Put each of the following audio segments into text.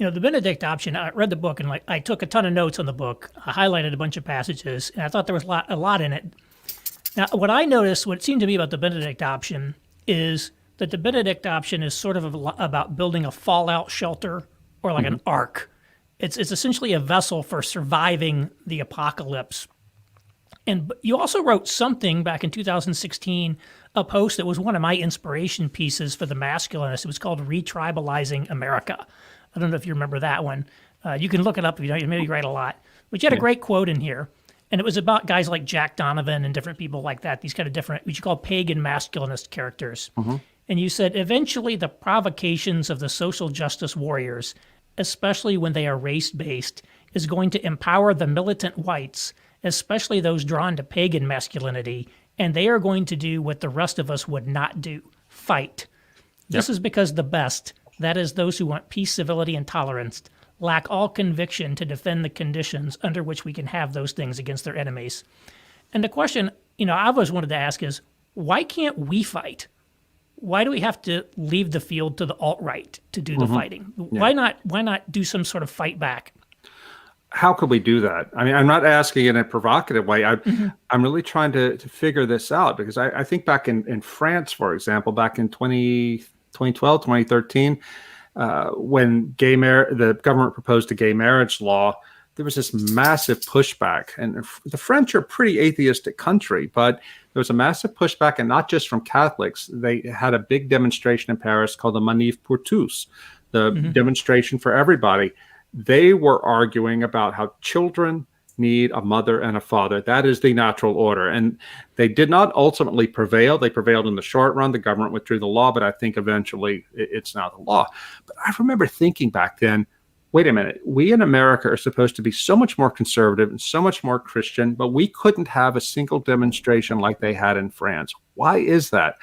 the Benedict option, I read the book and I took a ton of notes on the book. I highlighted a bunch of passages and I thought there was a lot in it. Now, what I noticed, what seemed to me about the Benedict option is that the Benedict option is sort of about building a fallout shelter or like an ark. It's essentially a vessel for surviving the apocalypse. And you also wrote something back in 2016, a post that was one of my inspiration pieces for the masculinists. It was called Retribalizing America. I don't know if you remember that one. You can look it up if you don't. You maybe write a lot. But you had a great quote in here. And it was about guys like Jack Donovan and different people like that, these kind of different, what you call pagan masculinist characters. And you said, eventually the provocations of the social justice warriors, especially when they are race-based, is going to empower the militant whites, especially those drawn to pagan masculinity, and they are going to do what the rest of us would not do, fight. This is because the best, that is those who want peace, civility, and tolerance, lack all conviction to defend the conditions under which we can have those things against their enemies. And the question, I've always wanted to ask is, why can't we fight? Why do we have to leave the field to the alt-right to do the fighting? Why not do some sort of fight back? How could we do that? I mean, I'm not asking in a provocative way. I'm really trying to figure this out because I think back in France, for example, back in 2012, 2013, when the government proposed a gay marriage law, there was this massive pushback. And the French are a pretty atheistic country, but there was a massive pushback, and not just from Catholics. They had a big demonstration in Paris called the Manif pour tous, the demonstration for everybody. They were arguing about how children need a mother and a father. That is the natural order. And they did not ultimately prevail. They prevailed in the short run. The government withdrew the law, but I think eventually it's now the law. But I remember thinking back then, wait a minute, we in America are supposed to be so much more conservative and so much more Christian, but we couldn't have a single demonstration like they had in France. Why is that?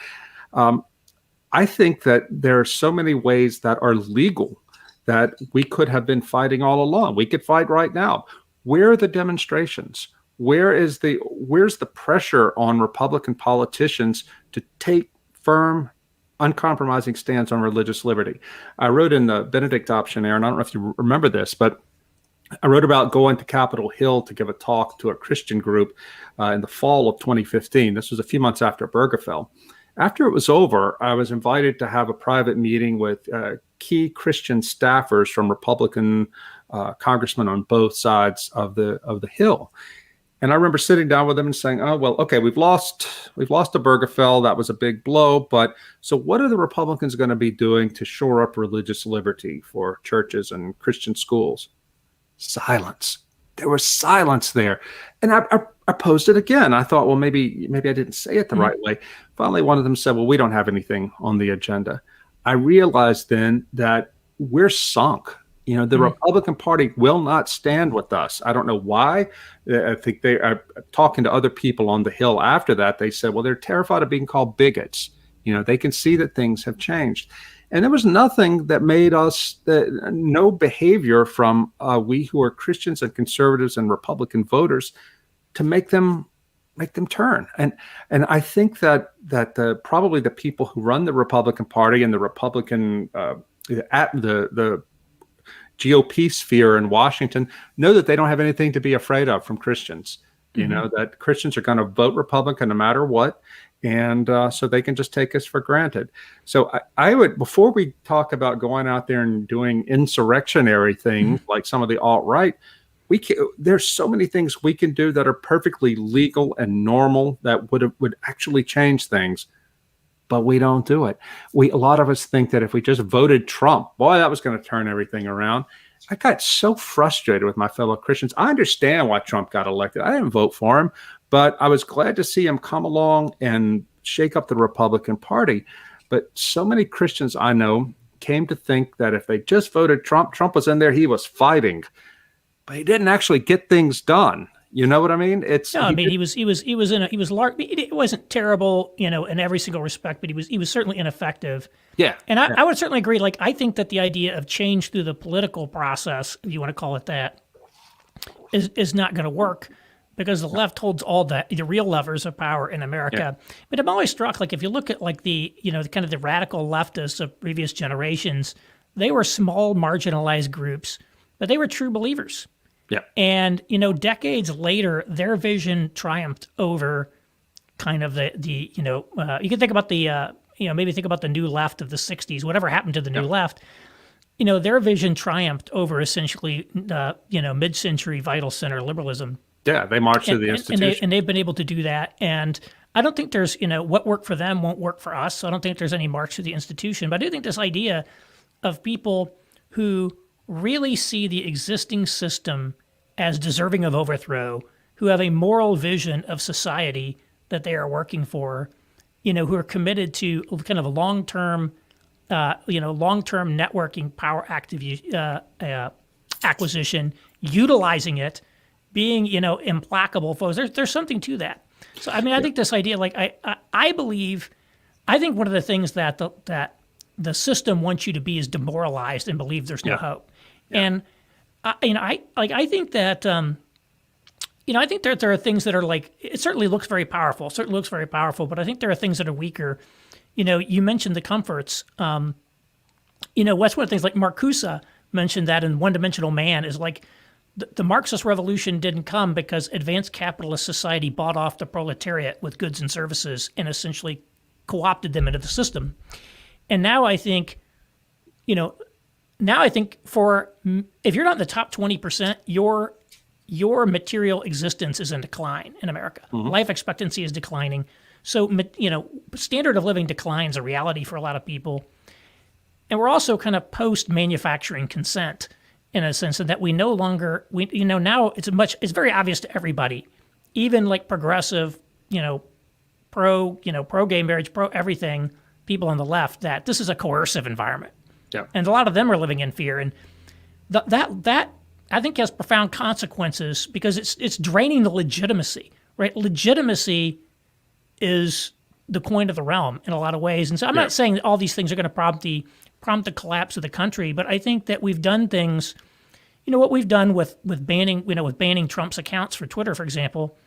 I think that there are so many ways that are legal that we could have been fighting all along. We could fight right now. Where are the demonstrations? Where's the pressure on Republican politicians to take firm, uncompromising stance on religious liberty? I wrote in the Benedict option, Aaron, I don't know if you remember this, but I wrote about going to Capitol Hill to give a talk to a Christian group in the fall of 2015. This was a few months after Obergefell. After it was over, I was invited to have a private meeting with key Christian staffers from Republican congressmen on both sides of the Hill. And I remember sitting down with them and saying, oh, well, okay, we've lost Obergefell. That was a big blow. But so what are the Republicans going to be doing to shore up religious liberty for churches and Christian schools? Silence. There was silence there. And I posed it again. I thought, well, maybe I didn't say it the right way. Finally, one of them said, well, we don't have anything on the agenda. I realized then that we're sunk. The Republican Party will not stand with us. I don't know why. I think they are talking to other people on the Hill after that. They said, well, they're terrified of being called bigots. They can see that things have changed. And there was nothing that made us, no behavior from we who are Christians and conservatives and Republican voters to make them turn. And I think that probably the people who run the Republican Party and the Republican the GOP sphere in Washington know that they don't have anything to be afraid of from Christians. That Christians are going to vote Republican no matter what. And so they can just take us for granted. So I would, before we talk about going out there and doing insurrectionary things like some of the alt-right, there's so many things we can do that are perfectly legal and normal that would actually change things. But we don't do it. A lot of us think that if we just voted Trump, boy, that was going to turn everything around. I got so frustrated with my fellow Christians. I understand why Trump got elected. I didn't vote for him, but I was glad to see him come along and shake up the Republican Party. But so many Christians I know came to think that if they just voted Trump, Trump was in there, he was fighting, but he didn't actually get things done. You know what I mean? He wasn't terrible, in every single respect, but he was certainly ineffective. Yeah. And I would certainly agree. Like, I think that the idea of change through the political process, if you want to call it that, is not going to work because the left holds all the real levers of power in America. Yeah. But I'm always struck, like, if you look at like the kind of the radical leftists of previous generations, they were small, marginalized groups, but they were true believers. Yeah. And, decades later, their vision triumphed over kind of you can think about maybe think about the new left of the 60s, whatever happened to the new left. Their vision triumphed over essentially, mid-century vital center liberalism. Yeah, they marched to the institution. And they've been able to do that. And I don't think there's, what worked for them won't work for us. So I don't think there's any march to the institution. But I do think this idea of people who really see the existing system as deserving of overthrow, who have a moral vision of society that they are working for, who are committed to kind of a long-term networking power acquisition, utilizing it, being, implacable foes. There's something to that. So, I mean, I think this idea, like, I think one of the things that the system wants you to be is demoralized and believe there's no hope. Yeah. And, I think that, I think that there are things that are like, it certainly looks very powerful, but I think there are things that are weaker. You mentioned the comforts. That's one of the things, like Marcuse mentioned that in One Dimensional Man, is like the Marxist revolution didn't come because advanced capitalist society bought off the proletariat with goods and services and essentially co-opted them into the system. And now I think, for if you're not in the top 20%, your material existence is in decline in America. Mm-hmm. Life expectancy is declining. So, standard of living declines a reality for a lot of people. And we're also kind of post-manufacturing consent in a sense that we no longer, now it's very obvious to everybody, even like progressive, pro-gay marriage, pro-everything, people on the left, that this is a coercive environment. Yeah. And a lot of them are living in fear. And that I think has profound consequences because it's draining the legitimacy, right? Legitimacy is the coin of the realm in a lot of ways. And so I'm not saying that all these things are going to prompt the collapse of the country, but I think that we've done things, what we've done with banning Trump's accounts for Twitter, for example.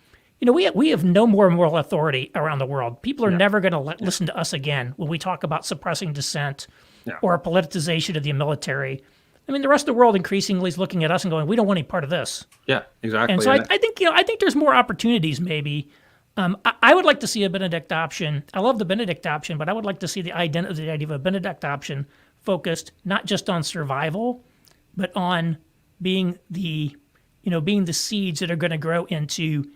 We have no more moral authority around the world. People are never going to listen to us again when we talk about suppressing dissent or a politicization of the military. I mean, the rest of the world increasingly is looking at us and going, "We don't want any part of this." Yeah, exactly. And so I think there's more opportunities maybe. I would like to see a Benedict option. I love the Benedict option, but I would like to see the idea of a Benedict option focused not just on survival, but on being the seeds that are going to grow into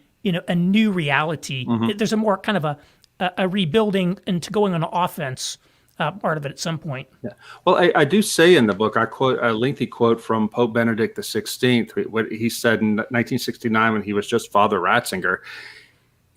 a new reality. Mm-hmm. There's a more kind of a rebuilding and to going on an offense part of it at some point. Yeah. Well, I do say in the book, I quote a lengthy quote from Pope Benedict XVI, what he said in 1969 when he was just Father Ratzinger.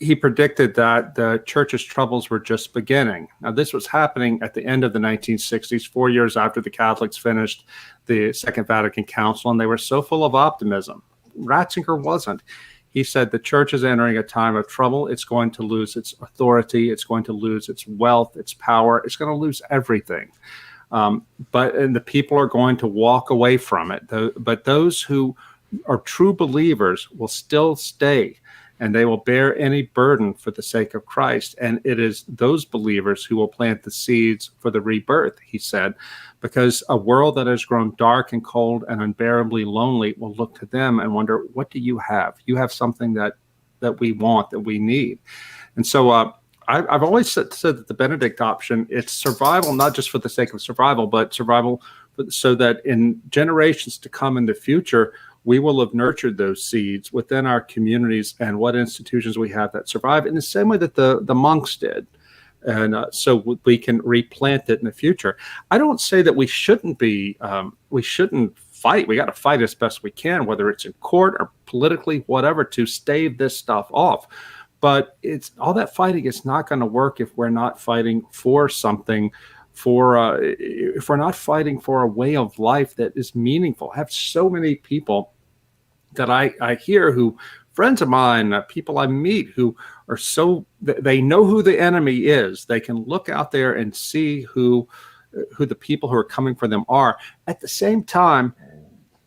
He predicted that the church's troubles were just beginning. Now, this was happening at the end of the 1960s, 4 years after the Catholics finished the Second Vatican Council, and they were so full of optimism. Ratzinger wasn't. He said the church is entering a time of trouble. It's going to lose its authority. It's going to lose its wealth, its power. It's going to lose everything. But the people are going to walk away from it. But those who are true believers will still stay, and they will bear any burden for the sake of Christ. And it is those believers who will plant the seeds for the rebirth, he said, because a world that has grown dark and cold and unbearably lonely will look to them and wonder, what do you have? You have something that we want, that we need. And so I've always said that the Benedict option, it's survival, not just for the sake of survival, but survival so that in generations to come in the future, we will have nurtured those seeds within our communities and what institutions we have that survive in the same way that the monks did. And so we can replant it in the future. I don't say that we shouldn't fight. We got to fight as best we can, whether it's in court or politically, whatever, to stave this stuff off. But it's all that fighting is not going to work if we're not fighting for something, if we're not fighting for a way of life that is meaningful. I have so many people that I hear friends of mine, people I meet who are they know who the enemy is. They can look out there and see who the people who are coming for them are. At the same time,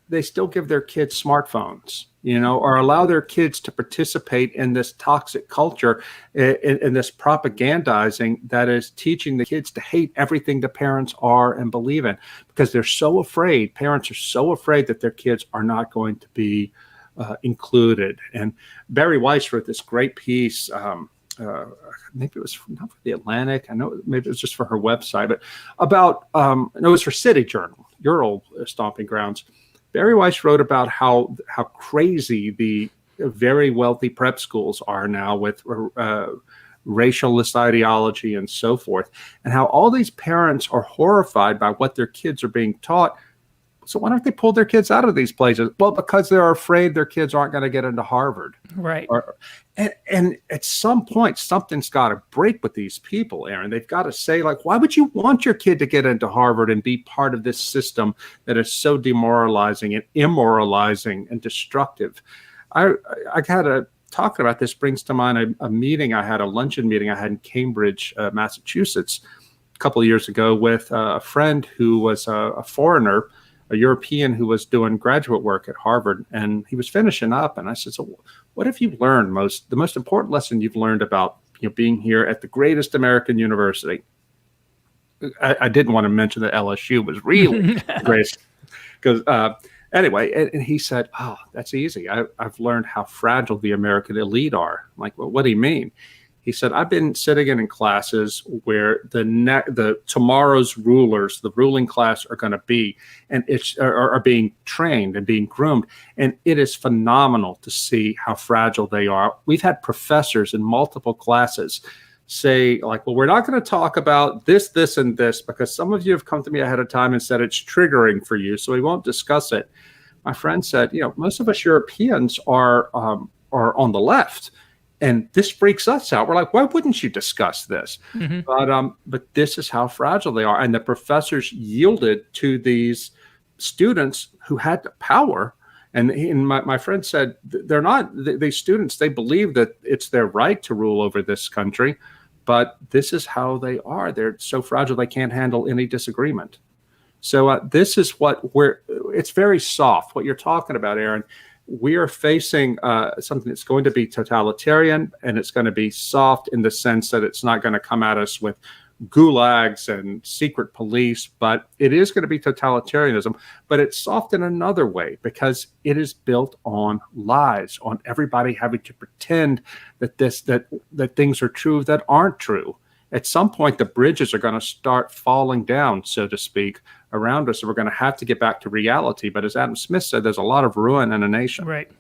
they still give their kids smartphones. or allow their kids to participate in this toxic culture, in this propagandizing that is teaching the kids to hate everything the parents are and believe in, because they're so afraid. Parents are so afraid that their kids are not going to be included. And Barry Weiss wrote this great piece. Maybe it was not for the Atlantic. I know maybe it was just for her website, but about, no, it was for City Journal, your old stomping grounds. Barry Weiss wrote about how crazy the very wealthy prep schools are now with racialist ideology and so forth, and how all these parents are horrified by what their kids are being taught. So why don't they pull their kids out of these places? Well, because they're afraid their kids aren't going to get into Harvard. Right. And at some point, something's got to break with these people, Aaron. They've got to say, like, why would you want your kid to get into Harvard and be part of this system that is so demoralizing and immoralizing and destructive? I had a talking about this brings to mind a meeting I had, a luncheon meeting I had in Cambridge, Massachusetts, a couple of years ago with a friend who was a foreigner, a European who was doing graduate work at Harvard, and he was finishing up. And I said, so what have you learned the most important lesson you've learned about being here at the greatest American university? I didn't want to mention that LSU was really great. Because anyway, and he said, oh, that's easy. I've learned how fragile the American elite are. I'm like, well, what do you mean? He said, I've been sitting in classes where the tomorrow's rulers, the ruling class, are going to be, and are being trained and being groomed. And it is phenomenal to see how fragile they are. We've had professors in multiple classes say, like, well, we're not going to talk about this, this, and this, because some of you have come to me ahead of time and said it's triggering for you, so we won't discuss it. My friend said, most of us Europeans are on the left. And this freaks us out. We're like, why wouldn't you discuss this? Mm-hmm. But this is how fragile they are. And the professors yielded to these students who had the power. And my friend said, they're not, these students, they believe that it's their right to rule over this country. But this is how they are. They're so fragile, they can't handle any disagreement. So this is it's very soft. What you're talking about, Aaron. We are facing something that's going to be totalitarian, and it's going to be soft in the sense that it's not going to come at us with gulags and secret police, but it is going to be totalitarianism. But it's soft in another way, because it is built on lies, on everybody having to pretend that that things are true that aren't true. At some point, the bridges are going to start falling down, so to speak, around us. So we're going to have to get back to reality. But as Adam Smith said, there's a lot of ruin in a nation. Right.